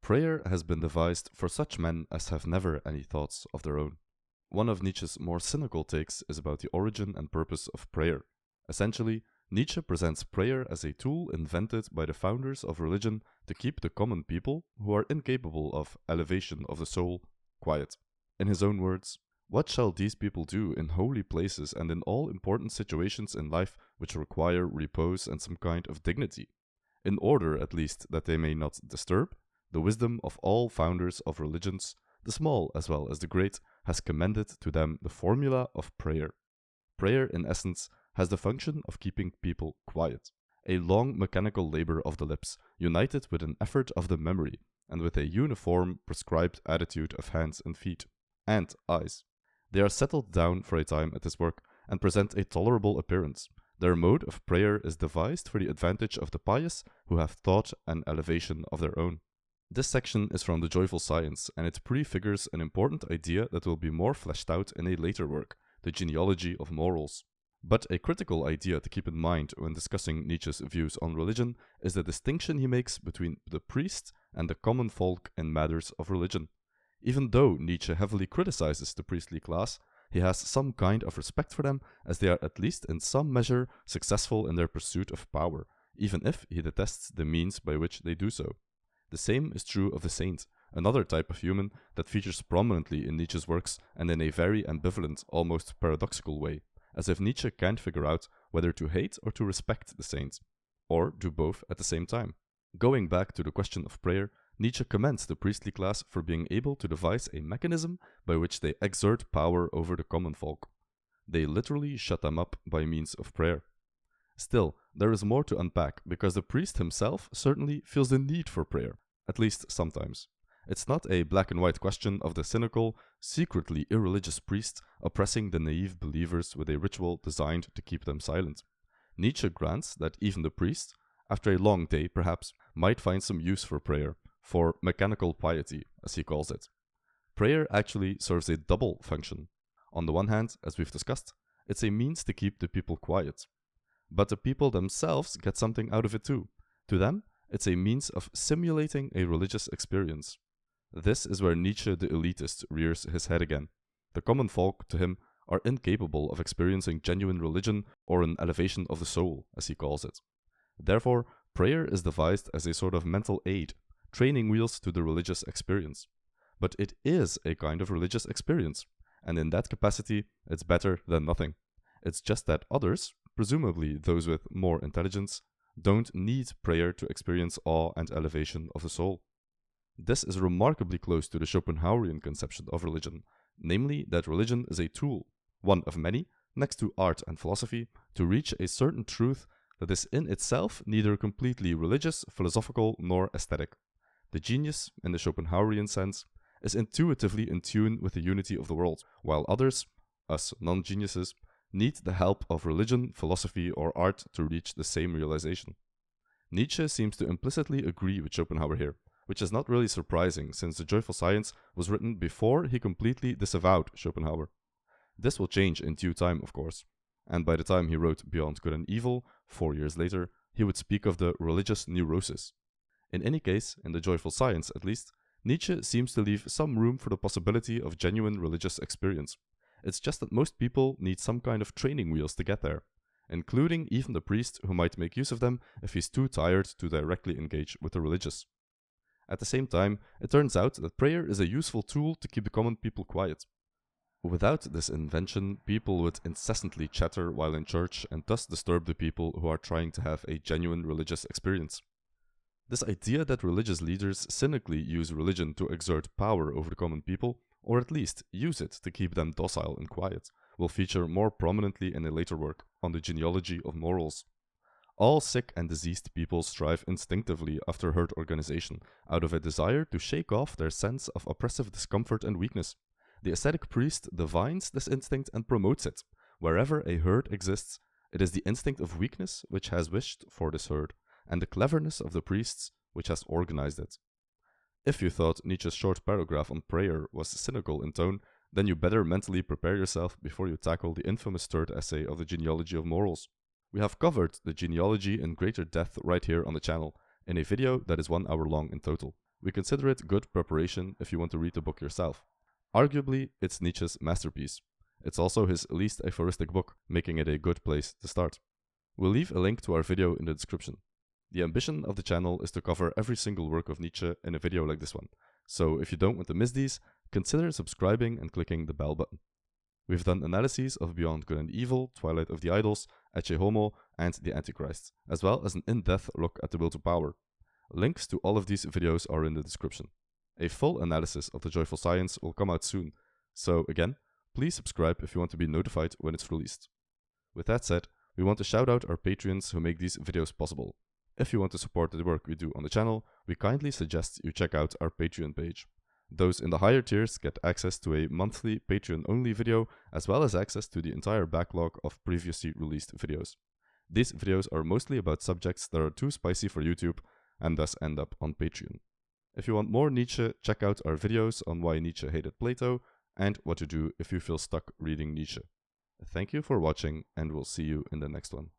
Prayer has been devised for such men as have never any thoughts of their own. One of Nietzsche's more cynical takes is about the origin and purpose of prayer. Essentially, Nietzsche presents prayer as a tool invented by the founders of religion to keep the common people, who are incapable of elevation of the soul, quiet. In his own words, "What shall these people do in holy places and in all important situations in life which require repose and some kind of dignity, in order at least that they may not disturb? The wisdom of all founders of religions, the small as well as the great, has commended to them the formula of prayer. Prayer, in essence, has the function of keeping people quiet, a long mechanical labor of the lips, united with an effort of the memory, and with a uniform prescribed attitude of hands and feet, and eyes. They are settled down for a time at this work, and present a tolerable appearance. Their mode of prayer is devised for the advantage of the pious who have thought and elevation of their own." This section is from The Joyful Science, and it prefigures an important idea that will be more fleshed out in a later work, The Genealogy of Morals. But a critical idea to keep in mind when discussing Nietzsche's views on religion is the distinction he makes between the priest and the common folk in matters of religion. Even though Nietzsche heavily criticizes the priestly class, he has some kind of respect for them, as they are at least in some measure successful in their pursuit of power, even if he detests the means by which they do so. The same is true of the saint, another type of human that features prominently in Nietzsche's works and in a very ambivalent, almost paradoxical way, as if Nietzsche can't figure out whether to hate or to respect the saint, or do both at the same time. Going back to the question of prayer, Nietzsche commends the priestly class for being able to devise a mechanism by which they exert power over the common folk. They literally shut them up by means of prayer. Still, there is more to unpack, because the priest himself certainly feels the need for prayer, at least sometimes. It's not a black and white question of the cynical, secretly irreligious priest oppressing the naive believers with a ritual designed to keep them silent. Nietzsche grants that even the priest, after a long day perhaps, might find some use for prayer, for mechanical piety, as he calls it. Prayer actually serves a double function. On the one hand, as we've discussed, it's a means to keep the people quiet. But the people themselves get something out of it too. To them, it's a means of simulating a religious experience. This is where Nietzsche the elitist rears his head again. The common folk, to him, are incapable of experiencing genuine religion or an elevation of the soul, as he calls it. Therefore, prayer is devised as a sort of mental aid, training wheels to the religious experience. But it is a kind of religious experience, and in that capacity, it's better than nothing. It's just that others, presumably those with more intelligence, don't need prayer to experience awe and elevation of the soul. This is remarkably close to the Schopenhauerian conception of religion, namely that religion is a tool, one of many, next to art and philosophy, to reach a certain truth that is in itself neither completely religious, philosophical, nor aesthetic. The genius, in the Schopenhauerian sense, is intuitively in tune with the unity of the world, while others, us non-geniuses, need the help of religion, philosophy, or art to reach the same realization. Nietzsche seems to implicitly agree with Schopenhauer here, which is not really surprising since The Joyful Science was written before he completely disavowed Schopenhauer. This will change in due time, of course, and by the time he wrote Beyond Good and Evil, 4 years later, he would speak of the religious neurosis. In any case, in The Joyful Science at least, Nietzsche seems to leave some room for the possibility of genuine religious experience. It's just that most people need some kind of training wheels to get there, including even the priest who might make use of them if he's too tired to directly engage with the religious. At the same time, it turns out that prayer is a useful tool to keep the common people quiet. Without this invention, people would incessantly chatter while in church and thus disturb the people who are trying to have a genuine religious experience. This idea that religious leaders cynically use religion to exert power over the common people, or at least use it to keep them docile and quiet, will feature more prominently in a later work on the Genealogy of Morals. All sick and diseased people strive instinctively after herd organization, out of a desire to shake off their sense of oppressive discomfort and weakness. The ascetic priest divines this instinct and promotes it. Wherever a herd exists, it is the instinct of weakness which has wished for this herd, and the cleverness of the priests which has organized it. If you thought Nietzsche's short paragraph on prayer was cynical in tone, then you better mentally prepare yourself before you tackle the infamous third essay of the Genealogy of Morals. We have covered the genealogy in greater depth right here on the channel, in a video that is 1 hour long in total. we consider it good preparation if you want to read the book yourself. Arguably, it's Nietzsche's masterpiece. It's also his least aphoristic book, making it a good place to start. We'll leave a link to our video in the description. The ambition of the channel is to cover every single work of Nietzsche in a video like this one, so if you don't want to miss these, consider subscribing and clicking the bell button. We've done analyses of Beyond Good and Evil, Twilight of the Idols, Ecce Homo, and The Antichrist, as well as an in-depth look at the Will to Power. Links to all of these videos are in the description. A full analysis of The Joyful Science will come out soon, so again, please subscribe if you want to be notified when it's released. With that said, we want to shout out our Patreons who make these videos possible. If you want to support the work we do on the channel, we kindly suggest you check out our Patreon page. Those in the higher tiers get access to a monthly Patreon-only video, as well as access to the entire backlog of previously released videos. These videos are mostly about subjects that are too spicy for YouTube, and thus end up on Patreon. If you want more Nietzsche, check out our videos on why Nietzsche hated Plato, and what to do if you feel stuck reading Nietzsche. Thank you for watching, and we'll see you in the next one.